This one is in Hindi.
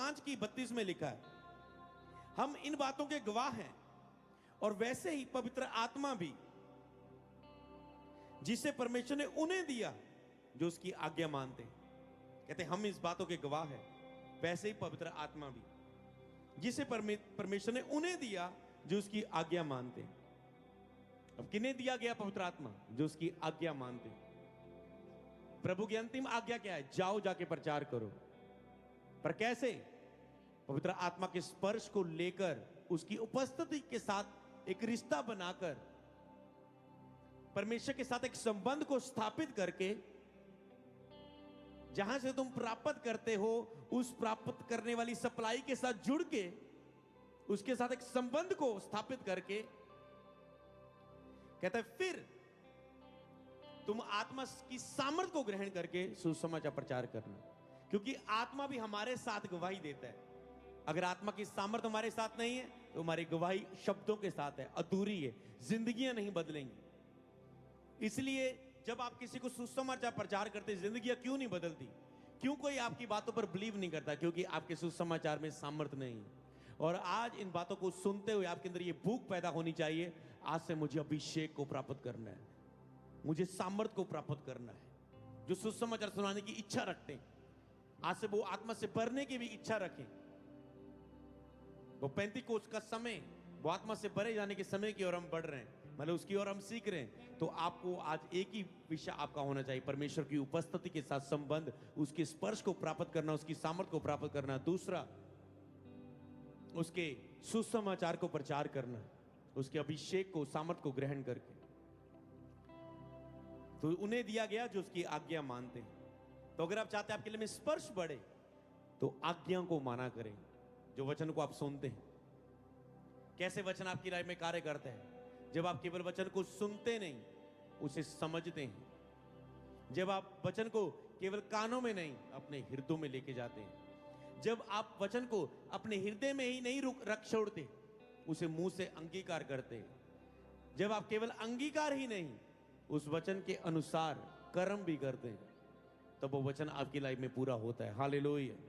5:32 में लिखा है, हम इन बातों के गवाह हैं और वैसे ही पवित्र आत्मा भी, जिसे परमेश्वर ने उन्हें दिया जो उसकी आज्ञा मानते हैं। कहते हैं हम इस बातों के गवाह हैं, वैसे ही पवित्र आत्मा भी, जिसे परमेश्वर ने उन्हें दिया जो उसकी आज्ञा मानते हैं। अब किन्हें दिया गया पवित्र आत्मा? जो उसकी आज्ञा मानते हैं। प्रभु की अंतिम आज्ञा क्या है? जाओ, जाके प्रचार करो। पर कैसे? पवित्र आत्मा के स्पर्श को लेकर, उसकी उपस्थिति के साथ एक रिश्ता बनाकर, परमेश्वर के साथ एक संबंध को स्थापित करके, जहां से तुम प्राप्त करते हो उस प्राप्त करने वाली सप्लाई के साथ जुड़ के, उसके साथ एक संबंध को स्थापित करके, कहता है फिर तुम आत्मा की सामर्थ को ग्रहण करके सुसमाचार प्रचार करना। क्योंकि आत्मा भी हमारे साथ गवाही देता है। अगर आत्मा की सामर्थ हमारे साथ नहीं है तो हमारी गवाही शब्दों के साथ है, अधूरी है, जिंदगियां नहीं बदलेंगी। इसलिए जब आप किसी को सुसमाचार प्रचार करते, जिंदगियां क्यों नहीं बदलती? क्यों कोई आपकी बातों पर बिलीव नहीं करता? क्योंकि आपके सुसमाचार में सामर्थ नहीं है। और आज इन बातों को सुनते हुए आपके अंदर ये भूख पैदा होनी चाहिए, आज से मुझे अभिषेक को प्राप्त करना है, मुझे सामर्थ को प्राप्त करना है। जो सुसमाचार सुनाने की इच्छा रखते हैं, आज से वो आत्मा से भरने की भी इच्छा रखें। वो पेंतीकोस्त का समय, वो आत्मा से भरे जाने के समय की ओर हम बढ़ रहे हैं, मतलब उसकी ओर हम सीख रहे हैं। तो आपको आज एक ही विषय आपका होना चाहिए, परमेश्वर की उपस्थिति के साथ संबंध, उसके स्पर्श को प्राप्त करना, उसकी सामर्थ को प्राप्त करना। दूसरा, उसके सुसमाचार को प्रचार करना, उसके अभिषेक को, सामर्थ को ग्रहण करके। तो उन्हें दिया गया जो उसकी आज्ञा मानते हैं। तो अगर आप चाहते हैं आपके लिए में स्पर्श बढ़े, तो आज्ञा को माना करें, जो वचन को आप सुनते हैं। कैसे वचन आपकी लाइफ में कार्य करते हैं? जब आप केवल वचन को सुनते नहीं, उसे समझते हैं। जब आप वचन को केवल कानों में नहीं, अपने हृदय में लेके जाते हैं। जब आप वचन को अपने हृदय में ही नहीं रख छोड़ते, उसे मुंह से अंगीकार करते हैं। जब आप केवल अंगीकार ही नहीं, उस वचन के अनुसार कर्म भी करते हैं, तब वो वचन आपकी लाइफ में पूरा होता है। हालेलुया।